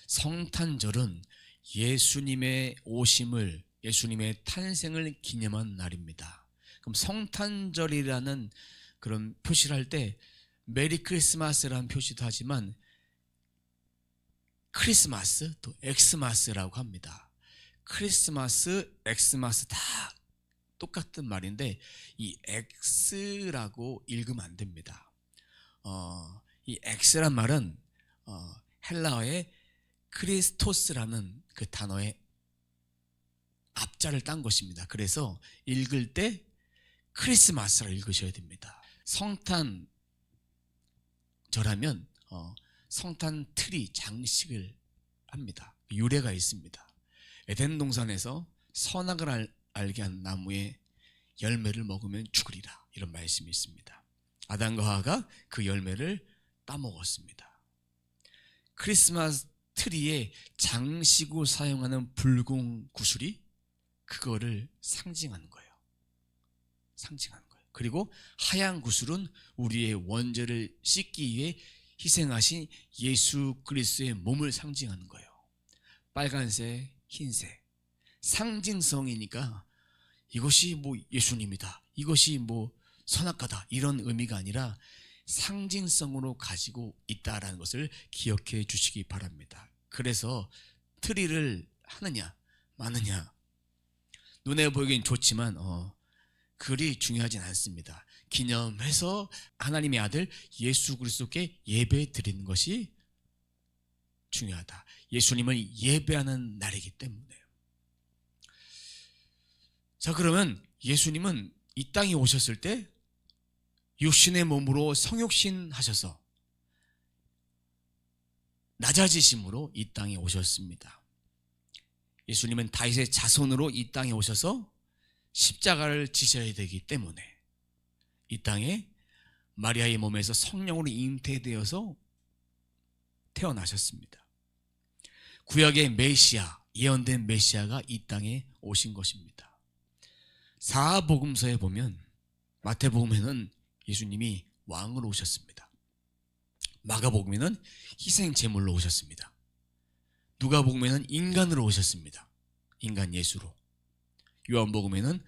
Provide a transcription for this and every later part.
성탄절은 예수님의 오심을, 예수님의 탄생을 기념한 날입니다. 그럼 성탄절이라는 그런 표시를 할 때 메리 크리스마스라는 표시도 하지만 크리스마스 또 엑스마스라고 합니다. 크리스마스, 엑스마스 다 똑같은 말인데 이 엑스라고 읽으면 안 됩니다. 이 엑스란 말은 헬라어의 크리스토스라는 그 단어의 앞자를 딴 것입니다. 그래서 읽을 때 크리스마스라 읽으셔야 됩니다. 성탄절하면 성탄 트리 장식을 합니다. 유래가 있습니다. 에덴 동산에서 선악을 알게 한 나무의 열매를 먹으면 죽으리라, 이런 말씀이 있습니다. 아담과 하와가 그 열매를 따먹었습니다. 크리스마스 트리에 장식으로 사용하는 붉은 구슬이 그거를 상징하는 거예요. 그리고 하얀 구슬은 우리의 원죄를 씻기 위해 희생하신 예수 그리스도의 몸을 상징하는 거예요. 빨간색, 흰색 상징성이니까 이것이 뭐 예수님이다, 이것이 뭐 선악과다, 이런 의미가 아니라 상징성으로 가지고 있다라는 것을 기억해 주시기 바랍니다. 그래서 트리를 하느냐 마느냐 눈에 보이긴 좋지만 그리 중요하진 않습니다. 기념해서 하나님의 아들 예수 그리스도께 예배 드리는 것이 중요하다. 예수님을 예배하는 날이기 때문에. 자, 그러면 예수님은 이 땅에 오셨을 때 육신의 몸으로 성육신 하셔서 낮아지심으로 이 땅에 오셨습니다. 예수님은 다윗의 자손으로 이 땅에 오셔서 십자가를 지셔야 되기 때문에 이 땅에 마리아의 몸에서 성령으로 잉태되어서 태어나셨습니다. 구약의 메시아, 예언된 메시아가 이 땅에 오신 것입니다. 사복음서에 보면 마태복음에는 예수님이 왕으로 오셨습니다. 마가복음에는 희생 제물로 오셨습니다. 누가복음에는 인간으로 오셨습니다. 인간 예수로. 요한복음에는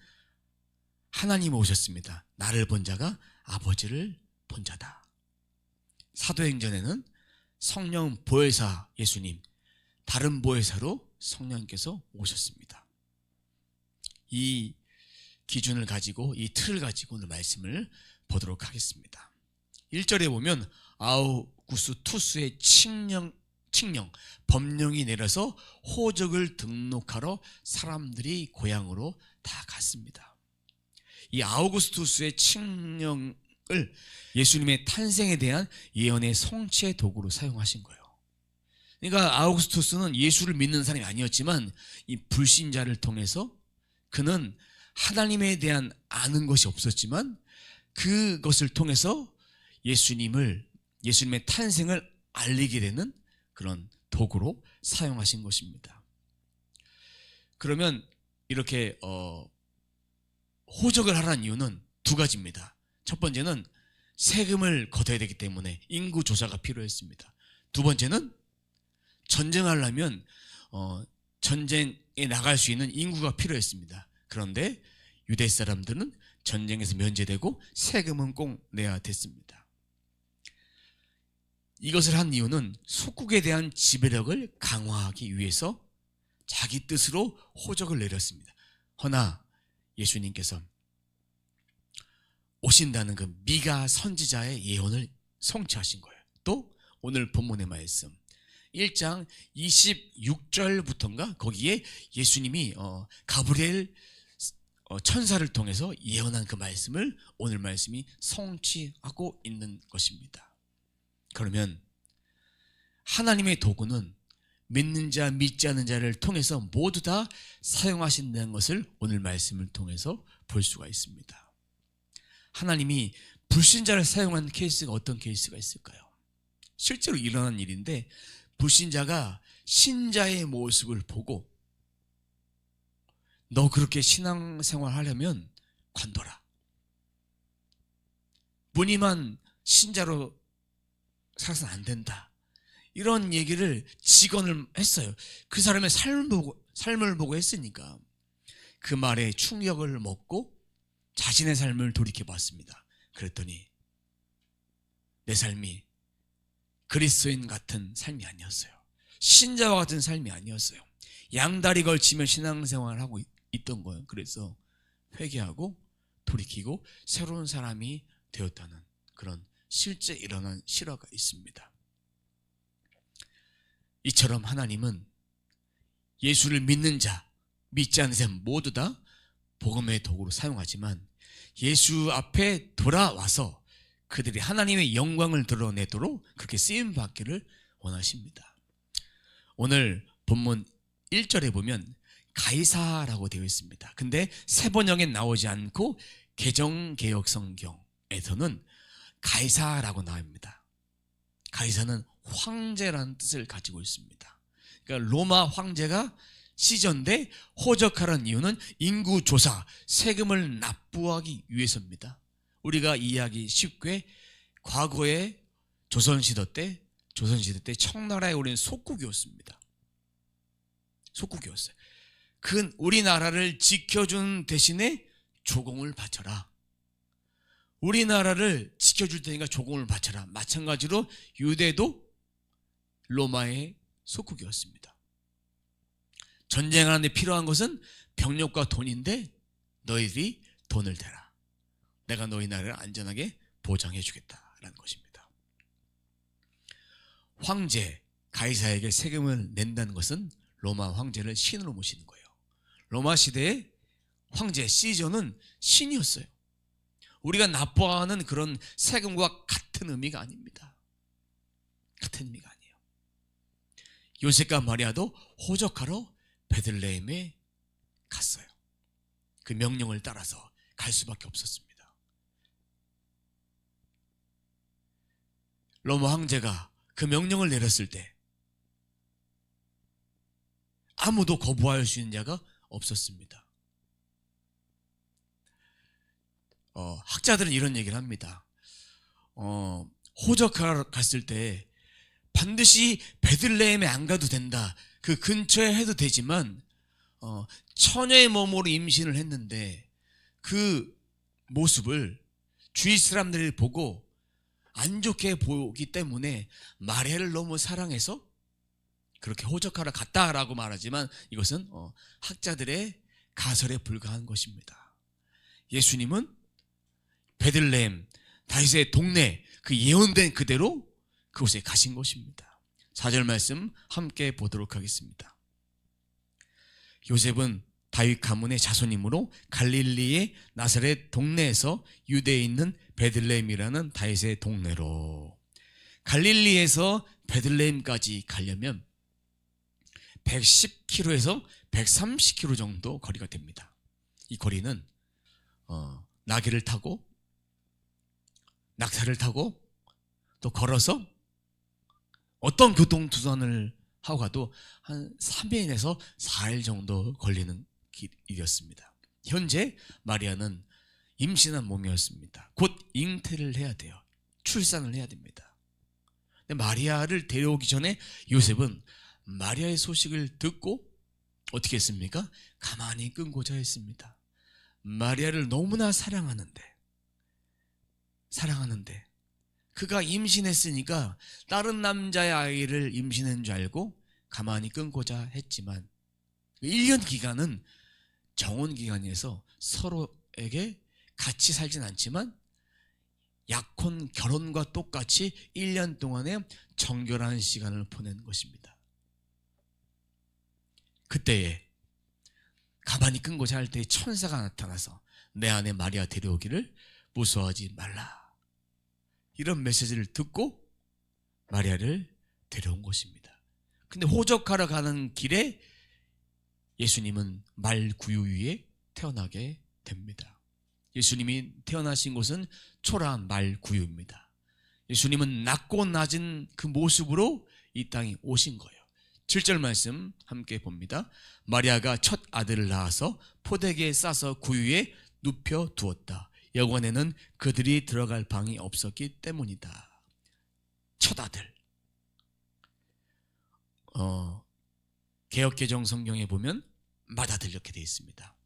하나님 오셨습니다. 나를 본 자가 아버지를 본 자다. 사도행전에는 성령 보혜사 예수님, 다른 보혜사로 성령께서 오셨습니다. 이 기준을 가지고, 이 틀을 가지고 오늘 말씀을 보도록 하겠습니다. 1절에 보면 아우구스 투스의 칙령 법령이 내려서 호적을 등록하러 사람들이 고향으로 다 갔습니다. 이 아우구스투스의 칙령을 예수님의 탄생에 대한 예언의 성취의 도구로 사용하신 거예요. 그러니까 아우구스투스는 예수를 믿는 사람이 아니었지만 이 불신자를 통해서 그는 하나님에 대한 아는 것이 없었지만 그것을 통해서 예수님의 탄생을 알리게 되는 그런 도구로 사용하신 것입니다. 그러면 이렇게 호적을 하라는 이유는 두 가지입니다. 첫 번째는 세금을 걷어야 되기 때문에 인구 조사가 필요했습니다. 두 번째는 전쟁하려면 전쟁에 나갈 수 있는 인구가 필요했습니다. 그런데 유대 사람들은 전쟁에서 면제되고 세금은 꼭 내야 됐습니다. 이것을 한 이유는 속국에 대한 지배력을 강화하기 위해서 자기 뜻으로 호적을 내렸습니다. 허나 예수님께서 오신다는 그 미가 선지자의 예언을 성취하신 거예요. 또 오늘 본문의 말씀 1장 26절부터인가 거기에 예수님이 가브리엘 천사를 통해서 예언한 그 말씀을 오늘 말씀이 성취하고 있는 것입니다. 그러면 하나님의 도구는 믿는 자 믿지 않는 자를 통해서 모두 다 사용하신다는 것을 오늘 말씀을 통해서 볼 수가 있습니다. 하나님이 불신자를 사용한 케이스가 어떤 케이스가 있을까요? 실제로 일어난 일인데 불신자가 신자의 모습을 보고 너 그렇게 신앙생활 하려면 관둬라. 무늬만 신자로 살아서는 안 된다. 이런 얘기를 직언을 했어요. 그 사람의 삶을 보고 했으니까 그 말에 충격을 먹고 자신의 삶을 돌이켜 봤습니다. 그랬더니 내 삶이 그리스도인 같은 삶이 아니었어요. 신자와 같은 삶이 아니었어요. 양다리 걸치며 신앙생활을 하고 있던 거예요. 그래서 회개하고 돌이키고 새로운 사람이 되었다는 그런 실제 일어난 실화가 있습니다. 이처럼 하나님은 예수를 믿는 자, 믿지 않는 사람 모두 다 복음의 도구로 사용하지만 예수 앞에 돌아와서 그들이 하나님의 영광을 드러내도록 그렇게 쓰임받기를 원하십니다. 오늘 본문 1절에 보면 가이사라고 되어 있습니다. 근데 새 번역에 나오지 않고 개정개혁 성경에서는 가이사라고 나옵니다. 가이사는 황제라는 뜻을 가지고 있습니다. 그러니까 로마 황제가 시전돼 호적하라는 이유는 인구 조사, 세금을 납부하기 위해서입니다. 우리가 이해하기 쉽게 과거에 조선시대 때 청나라에 우리는 속국이었습니다. 속국이었어요. 그 우리나라를 지켜준 대신에 조공을 바쳐라. 우리나라를 지켜줄 테니까 조공을 바쳐라. 마찬가지로 유대도 로마의 속국이었습니다. 전쟁하는데 필요한 것은 병력과 돈인데 너희들이 돈을 대라. 내가 너희 나라를 안전하게 보장해 주겠다라는 것입니다. 황제 가이사에게 세금을 낸다는 것은 로마 황제를 신으로 모시는 거예요. 로마 시대의 황제 시저는 신이었어요. 우리가 납부하는 그런 세금과 같은 의미가 아닙니다. 같은 의미가 아니에요. 요셉과 마리아도 호적하러 베들레헴에 갔어요. 그 명령을 따라서 갈 수밖에 없었습니다. 로마 황제가 그 명령을 내렸을 때 아무도 거부할 수 있는 자가 없었습니다. 학자들은 이런 얘기를 합니다. 호적하러 갔을 때 반드시 베들레헴에 안 가도 된다. 그 근처에 해도 되지만 처녀의 몸으로 임신을 했는데 그 모습을 주위 사람들이 보고 안 좋게 보기 때문에 마리아를 너무 사랑해서 그렇게 호적하러 갔다라고 말하지만 이것은 학자들의 가설에 불과한 것입니다. 예수님은 베들레헴 다윗의 동네 그 예언된 그대로 그곳에 가신 것입니다. 4절 말씀 함께 보도록 하겠습니다. 요셉은 다윗 가문의 자손이므로 갈릴리의 나사렛 동네에서 유대에 있는 베들레헴이라는 다윗의 동네로. 갈릴리에서 베들레헴까지 가려면 110km에서 130km 정도 거리가 됩니다. 이 거리는 나귀를 타고 낙타를 타고 또 걸어서 어떤 교통수단을 하고 가도 한 3일에서 4일 정도 걸리는 길이었습니다. 현재 마리아는 임신한 몸이었습니다. 곧 잉태를 해야 돼요. 출산을 해야 됩니다. 근데 마리아를 데려오기 전에 요셉은 마리아의 소식을 듣고 어떻게 했습니까? 가만히 끈고자 했습니다. 마리아를 너무나 사랑하는데 그가 임신했으니까 다른 남자의 아이를 임신한 줄 알고 가만히 끈고자 했지만 1년 기간은 정혼 기간에서 서로에게 같이 살진 않지만 약혼 결혼과 똑같이 1년 동안의 정결한 시간을 보낸 것입니다. 그때에 가만히 끈고자 할 때 천사가 나타나서 내 안에 마리아 데려오기를 무서워하지 말라. 이런 메시지를 듣고 마리아를 데려온 것입니다. 근데 호적하러 가는 길에 예수님은 말 구유 위에 태어나게 됩니다. 예수님이 태어나신 곳은 초라한 말 구유입니다. 예수님은 낮고 낮은 그 모습으로 이 땅에 오신 거예요. 7절 말씀 함께 봅니다. 마리아가 첫 아들을 낳아서 포대기에 싸서 구유에 눕혀 두었다. 여관에는 그들이 들어갈 방이 없었기 때문이다. 첫 아들. 개역개정 성경에 보면 마다 이렇게 되어 있습니다.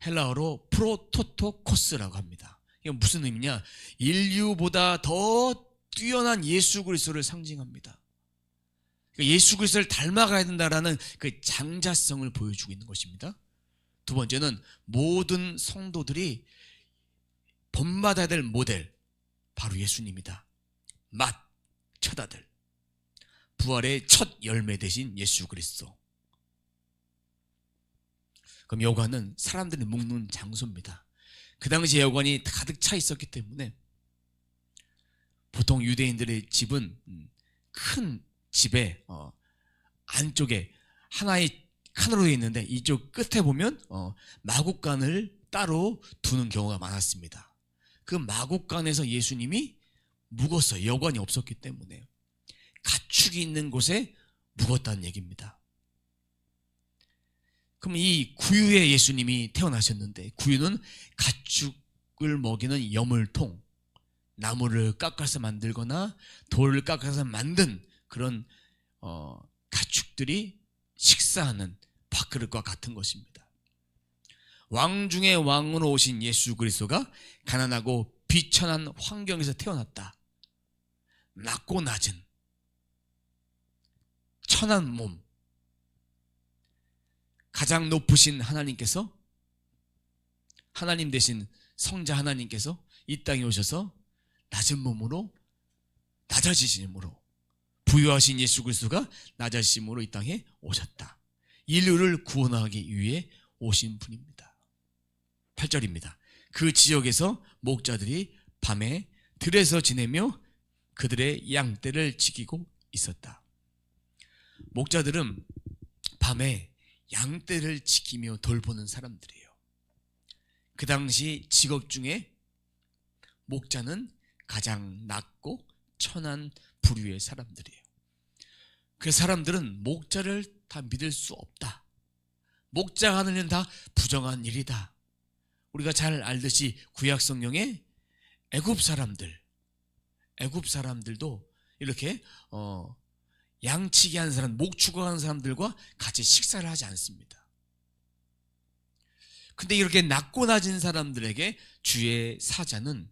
헬라어로 프로토토코스라고 합니다. 이건 무슨 의미냐? 인류보다 더 뛰어난 예수 그리스도를 상징합니다. 예수 그리스도를 닮아가야 된다라는 그 장자성을 보여주고 있는 것입니다. 두 번째는 모든 성도들이 본받아야 될 모델, 바로 예수님이다. 맛, 첫 아들, 부활의 첫 열매 되신 예수 그리스도. 그럼 여관은 사람들이 묵는 장소입니다. 그 당시 여관이 가득 차 있었기 때문에 보통 유대인들의 집은 큰 집에 안쪽에 하나의 칸으로 되어 있는데 이쪽 끝에 보면 마구간을 따로 두는 경우가 많았습니다. 그 마구간에서 예수님이 묵었어요. 여관이 없었기 때문에 가축이 있는 곳에 묵었다는 얘기입니다. 그럼 이 구유에 예수님이 태어나셨는데, 구유는 가축을 먹이는 여물통, 나무를 깎아서 만들거나 돌을 깎아서 만든 그런 가축들이 식사하는 밥그릇과 같은 것입니다. 왕 중의 왕으로 오신 예수 그리스도가 가난하고 비천한 환경에서 태어났다. 낮고 낮은 천한 몸, 가장 높으신 하나님께서, 하나님 되신 성자 하나님께서 이 땅에 오셔서 낮은 몸으로, 낮아지심으로, 부유하신 예수 그리스도가 낮아지심으로 이 땅에 오셨다. 인류를 구원하기 위해 오신 분입니다. 8절입니다. 그 지역에서 목자들이 밤에 들에서 지내며 그들의 양떼를 지키고 있었다. 목자들은 밤에 양떼를 지키며 돌보는 사람들이에요. 그 당시 직업 중에 목자는 가장 낮고 천한 부류의 사람들이에요. 그 사람들은 목자를 다 믿을 수 없다. 목자가 하는 일은 다 부정한 일이다. 우리가 잘 알듯이 구약 성경에 애굽 사람들도 이렇게 양치기 하는 사람, 목축하는 사람들과 같이 식사를 하지 않습니다. 근데 이렇게 낮고 낮은 사람들에게 주의 사자는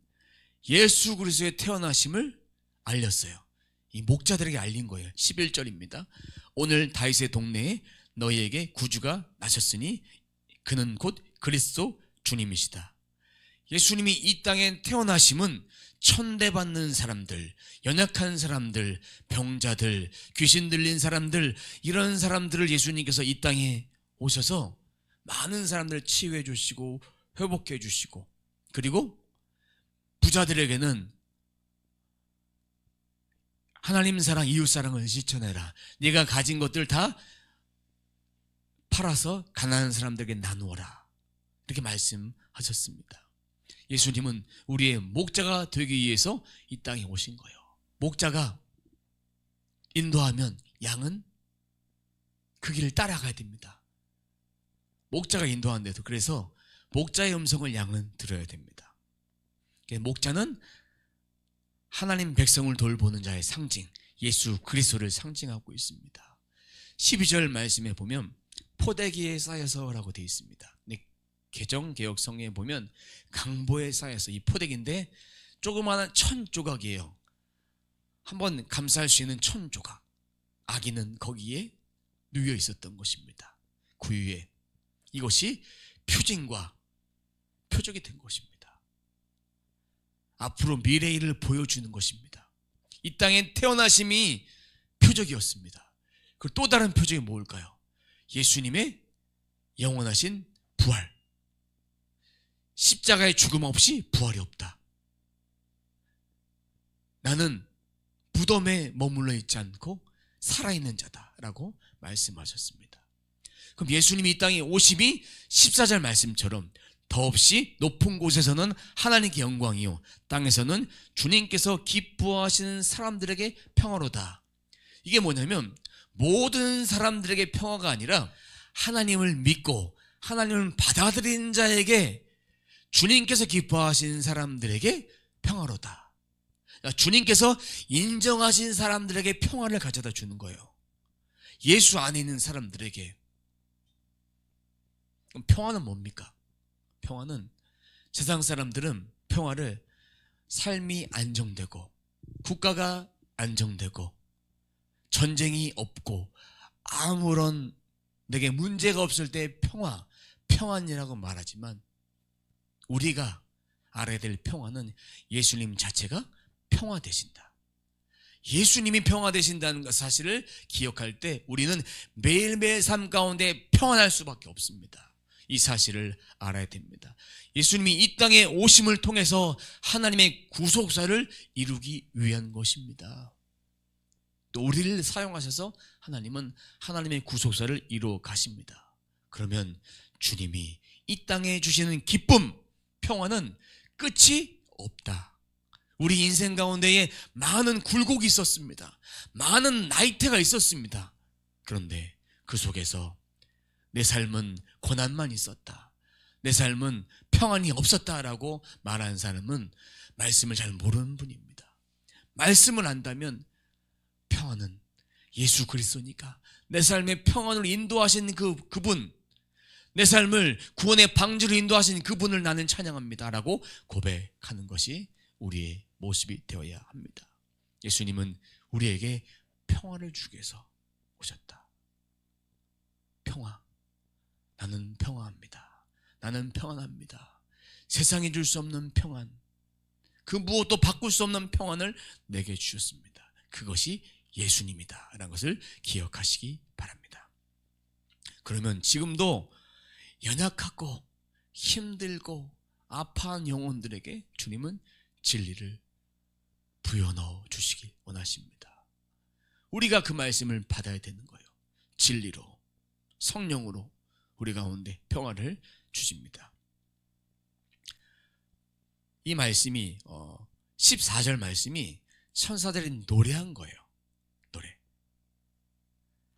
예수 그리스도의 태어나심을 알렸어요. 이 목자들에게 알린 거예요. 11절입니다. 오늘 다윗의 동네에 너희에게 구주가 나셨으니 그는 곧 그리스도 주님이시다. 예수님이 이 땅에 태어나심은 천대받는 사람들, 연약한 사람들, 병자들, 귀신 들린 사람들, 이런 사람들을 예수님께서 이 땅에 오셔서 많은 사람들을 치유해 주시고 회복해 주시고, 그리고 부자들에게는 하나님 사랑, 이웃 사랑을 실천해라. 네가 가진 것들 다 팔아서 가난한 사람들에게 나누어라. 이렇게 말씀하셨습니다. 예수님은 우리의 목자가 되기 위해서 이 땅에 오신 거예요. 목자가 인도하면 양은 그 길을 따라가야 됩니다. 목자가 인도하는데도, 그래서 목자의 음성을 양은 들어야 됩니다. 목자는 하나님 백성을 돌보는 자의 상징, 예수 그리스도를 상징하고 있습니다. 12절 말씀에 보면 포대기에 쌓여서라고 되어 있습니다. 개정개혁성에 보면 강보에 쌓여서, 이 포대기인데 조그마한 1000조각이에요. 한번 감쌀 수 있는 1000조각. 아기는 거기에 누워 있었던 것입니다. 구유에. 이것이 표징과 표적이 된 것입니다. 앞으로 미래일을 보여주는 것입니다. 이 땅에 태어나심이 표적이었습니다. 그리고 또 다른 표적이 뭘까요? 예수님의 영원하신 부활. 십자가의 죽음 없이 부활이 없다. 나는 무덤에 머물러 있지 않고 살아있는 자다라고 말씀하셨습니다. 그럼 예수님이 이 땅에 오심이 14절 말씀처럼 더없이 높은 곳에서는 하나님께 영광이요 땅에서는 주님께서 기뻐하시는 사람들에게 평화로다. 이게 뭐냐면 모든 사람들에게 평화가 아니라 하나님을 믿고 하나님을 받아들이는 자에게, 주님께서 기뻐하신 사람들에게 평화로다. 주님께서 인정하신 사람들에게 평화를 가져다 주는 거예요. 예수 안에 있는 사람들에게 그럼 평화는 뭡니까? 평화는 세상 사람들은 평화를 삶이 안정되고 국가가 안정되고 전쟁이 없고 아무런 내게 문제가 없을 때 평안이라고 말하지만 우리가 알아야 될 평화는 예수님 자체가 평화 되신다. 예수님이 평화 되신다는 사실을 기억할 때 우리는 매일매일 삶 가운데 평안할 수밖에 없습니다. 이 사실을 알아야 됩니다. 예수님이 이 땅에 오심을 통해서 하나님의 구속사를 이루기 위한 것입니다. 또 우리를 사용하셔서 하나님은 하나님의 구속사를 이루어 가십니다. 그러면 주님이 이 땅에 주시는 기쁨, 평화는 끝이 없다. 우리 인생 가운데에 많은 굴곡이 있었습니다. 많은 나이테가 있었습니다. 그런데 그 속에서 내 삶은 고난만 있었다, 내 삶은 평안이 없었다라고 말하는 사람은 말씀을 잘 모르는 분입니다. 말씀을 안다면 평안은 예수 그리스도니까 내 삶의 평안을 인도하신 그분, 내 삶을 구원의 방주로 인도하신 그분을 나는 찬양합니다 라고 고백하는 것이 우리의 모습이 되어야 합니다. 예수님은 우리에게 평화를 주기 위해서 오셨다. 평화. 나는 평화합니다. 나는 평안합니다. 세상이 줄 수 없는 평안, 그 무엇도 바꿀 수 없는 평안을 내게 주셨습니다. 그것이 예수님이다 라는 것을 기억하시기 바랍니다. 그러면 지금도 연약하고 힘들고 아파한 영혼들에게 주님은 진리를 부여넣어 주시기 원하십니다. 우리가 그 말씀을 받아야 되는 거예요. 진리로, 성령으로 우리 가운데 평화를 주십니다. 이 말씀이 14절 말씀이 천사들이 노래한 거예요. 노래.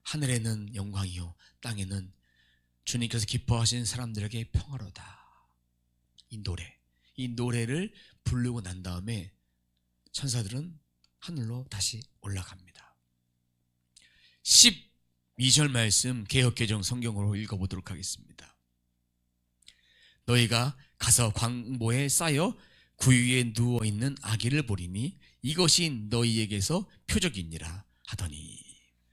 하늘에는 영광이요 땅에는 주님께서 기뻐하시는 사람들에게 평화로다. 이 노래를 부르고 난 다음에 천사들은 하늘로 다시 올라갑니다. 12절 말씀 개역개정 성경으로 읽어보도록 하겠습니다. 너희가 가서 광보에 쌓여 구유에 누워있는 아기를 보리니 이것이 너희에게서 표적이니라 하더니,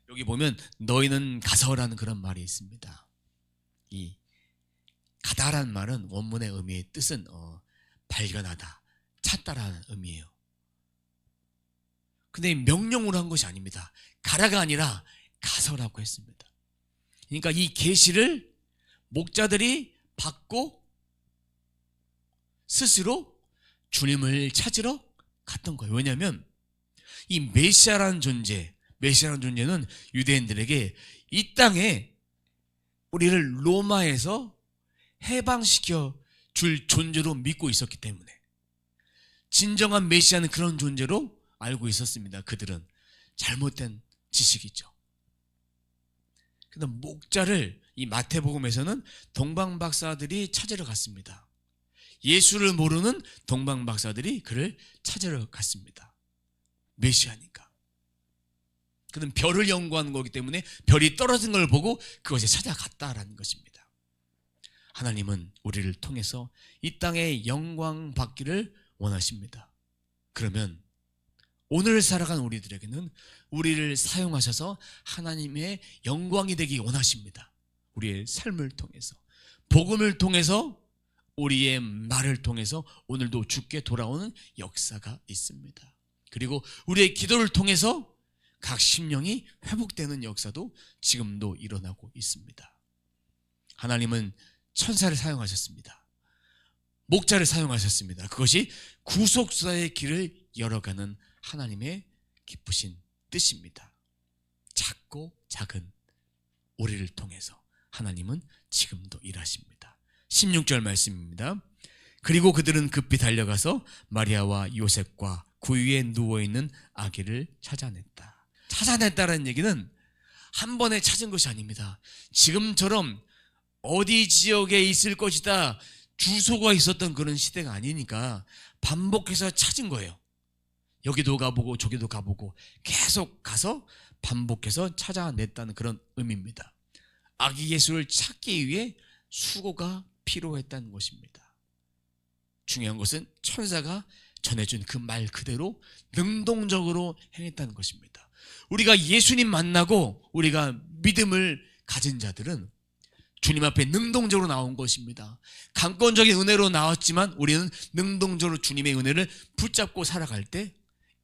여기 보면 너희는 가서라는 그런 말이 있습니다. 이 가다라는 말은 원문의 의미의 뜻은 발견하다, 찾다라는 의미예요. 근데 명령으로 한 것이 아닙니다. 가라가 아니라 가서라고 했습니다. 그러니까 이 계시를 목자들이 받고 스스로 주님을 찾으러 갔던 거예요. 왜냐하면 이 메시아라는 존재는 유대인들에게 이 땅에 우리를 로마에서 해방시켜 줄 존재로 믿고 있었기 때문에, 진정한 메시아는 그런 존재로 알고 있었습니다. 그들은 잘못된 지식이죠. 근데 목자를 이 마태복음에서는 동방박사들이 찾으러 갔습니다. 예수를 모르는 동방박사들이 그를 찾으러 갔습니다. 메시아니까. 그는 별을 연구하는 거기 때문에 별이 떨어진 걸 보고 그것에 찾아갔다라는 것입니다. 하나님은 우리를 통해서 이 땅에 영광 받기를 원하십니다. 그러면 오늘 살아간 우리들에게는 우리를 사용하셔서 하나님의 영광이 되기 원하십니다. 우리의 삶을 통해서, 복음을 통해서, 우리의 말을 통해서 오늘도 주께 돌아오는 역사가 있습니다. 그리고 우리의 기도를 통해서 각 심령이 회복되는 역사도 지금도 일어나고 있습니다. 하나님은 천사를 사용하셨습니다. 목자를 사용하셨습니다. 그것이 구속사의 길을 열어가는 하나님의 기쁘신 뜻입니다. 작고 작은 우리를 통해서 하나님은 지금도 일하십니다. 16절 말씀입니다. 그리고 그들은 급히 달려가서 마리아와 요셉과 구유에 누워있는 아기를 찾아냈다. 찾아냈다는 얘기는 한 번에 찾은 것이 아닙니다. 지금처럼 어디 지역에 있을 것이다 주소가 있었던 그런 시대가 아니니까 반복해서 찾은 거예요. 여기도 가보고 저기도 가보고 계속 가서 반복해서 찾아냈다는 그런 의미입니다. 아기 예수를 찾기 위해 수고가 필요했다는 것입니다. 중요한 것은 천사가 전해준 그 말 그대로 능동적으로 행했다는 것입니다. 우리가 예수님 만나고 우리가 믿음을 가진 자들은 주님 앞에 능동적으로 나온 것입니다. 강권적인 은혜로 나왔지만 우리는 능동적으로 주님의 은혜를 붙잡고 살아갈 때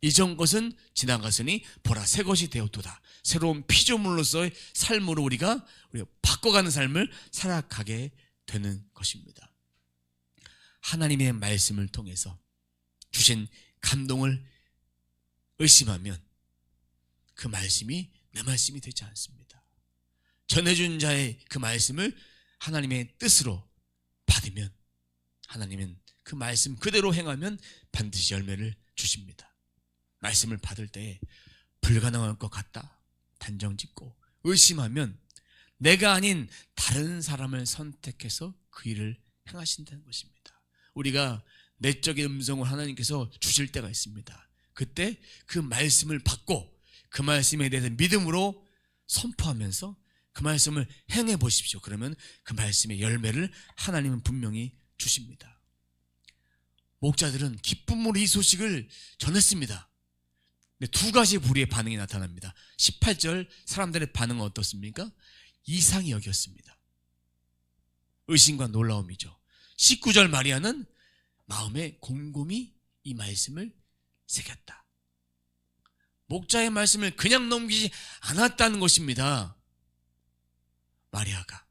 이전 것은 지나갔으니 보라 새 것이 되었도다. 새로운 피조물로서의 삶으로 우리가 바꿔가는 삶을 살아가게 되는 것입니다. 하나님의 말씀을 통해서 주신 감동을 의심하면 그 말씀이 내 말씀이 되지 않습니다. 전해준 자의 그 말씀을 하나님의 뜻으로 받으면 하나님은 그 말씀 그대로 행하면 반드시 열매를 주십니다. 말씀을 받을 때 불가능할 것 같다 단정짓고 의심하면 내가 아닌 다른 사람을 선택해서 그 일을 행하신다는 것입니다. 우리가 내적인 음성을 하나님께서 주실 때가 있습니다. 그때 그 말씀을 받고 그 말씀에 대해서 믿음으로 선포하면서 그 말씀을 행해 보십시오. 그러면 그 말씀의 열매를 하나님은 분명히 주십니다. 목자들은 기쁨으로 이 소식을 전했습니다. 근데 두 가지 부류의 반응이 나타납니다. 18절 사람들의 반응은 어떻습니까? 이상히 여겼습니다. 의심과 놀라움이죠. 19절 마리아는 마음에 곰곰이 이 말씀을 새겼다. 목자의 말씀을 그냥 넘기지 않았다는 것입니다. 마리아가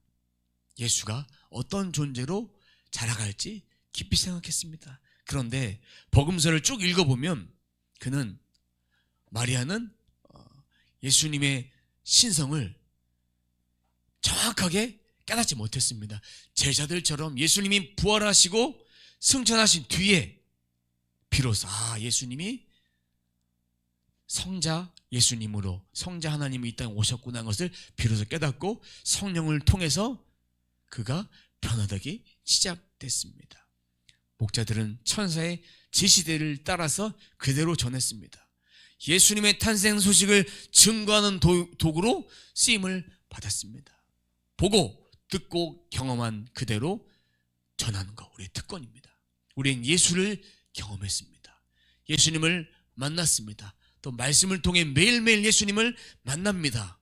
예수가 어떤 존재로 자라갈지 깊이 생각했습니다. 그런데 복음서를 쭉 읽어보면 마리아는 예수님의 신성을 정확하게 깨닫지 못했습니다. 제자들처럼 예수님이 부활하시고 승천하신 뒤에 비로소 예수님이 성자 예수님으로 성자 하나님이 이 땅에 오셨구나 하는 것을 비로소 깨닫고 성령을 통해서 그가 변화되기 시작됐습니다. 목자들은 천사의 제시대를 따라서 그대로 전했습니다. 예수님의 탄생 소식을 증거하는 도구로 쓰임을 받았습니다. 보고 듣고 경험한 그대로 전하는 것 우리의 특권입니다. 우리는 예수를 경험했습니다. 예수님을 만났습니다. 또 말씀을 통해 매일매일 예수님을 만납니다.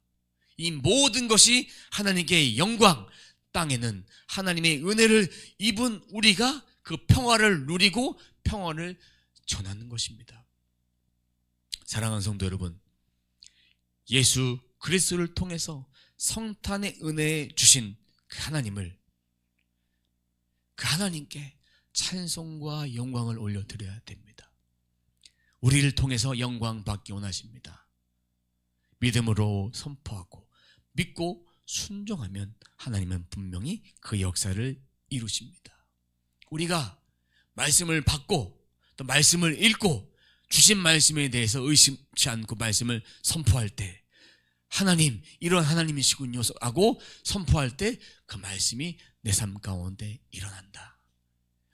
이 모든 것이 하나님께 영광, 땅에는 하나님의 은혜를 입은 우리가 그 평화를 누리고 평화를 전하는 것입니다. 사랑하는 성도 여러분, 예수 그리스도를 통해서 성탄의 은혜에 주신 그 하나님께 찬송과 영광을 올려드려야 됩니다. 우리를 통해서 영광 받기 원하십니다. 믿음으로 선포하고 믿고 순종하면 하나님은 분명히 그 역사를 이루십니다. 우리가 말씀을 받고 또 말씀을 읽고 주신 말씀에 대해서 의심치 않고 말씀을 선포할 때 하나님 이런 하나님이시군요 하고 선포할 때 그 말씀이 내 삶 가운데 일어난다.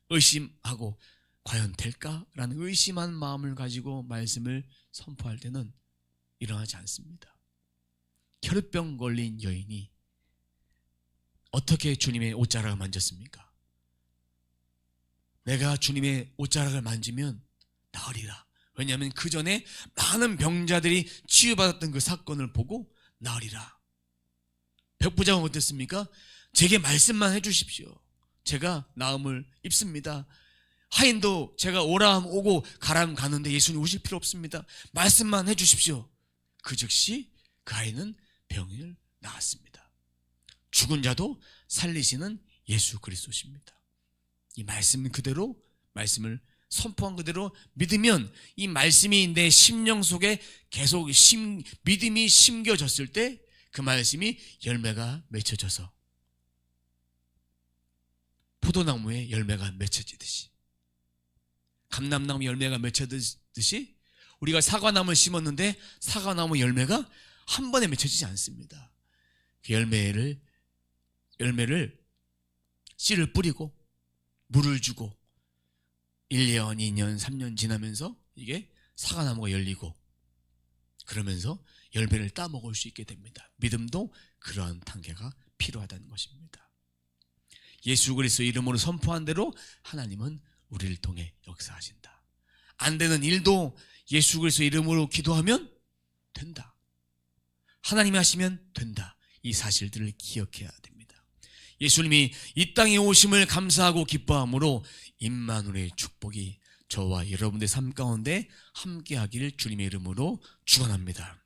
의심하고 과연 될까라는 의심한 마음을 가지고 말씀을 선포할 때는 일어나지 않습니다. 혈병 걸린 여인이 어떻게 주님의 옷자락을 만졌습니까? 내가 주님의 옷자락을 만지면 나으리라. 왜냐하면 그 전에 많은 병자들이 치유받았던 그 사건을 보고 나으리라. 백부장은 어땠습니까? 제게 말씀만 해주십시오. 제가 나음을 입습니다. 하인도 제가 오라 하면 오고 가라 하면 가는데 예수님 오실 필요 없습니다. 말씀만 해주십시오. 그 즉시 그 아이는 병을 나았습니다. 죽은 자도 살리시는 예수 그리스도십니다. 이 말씀 그대로 말씀을 선포한 그대로 믿으면 이 말씀이 내 심령 속에 계속 믿음이 심겨졌을 때 그 말씀이 열매가 맺혀져서 포도나무에 열매가 맺혀지듯이 감람나무 열매가 맺혀지듯이 우리가 사과나무를 심었는데 사과나무 열매가 한 번에 맺혀지지 않습니다. 그 열매를 씨를 뿌리고 물을 주고 1년, 2년, 3년 지나면서 이게 사과나무가 열리고 그러면서 열매를 따먹을 수 있게 됩니다. 믿음도 그러한 단계가 필요하다는 것입니다. 예수 그리스도 이름으로 선포한 대로 하나님은 우리를 통해 역사하신다. 안 되는 일도 예수 그리스도 이름으로 기도하면 된다. 하나님이 하시면 된다. 이 사실들을 기억해야 됩니다. 예수님이 이 땅에 오심을 감사하고 기뻐함으로 임마누엘의 축복이 저와 여러분의 삶 가운데 함께하기를 주님의 이름으로 축원합니다.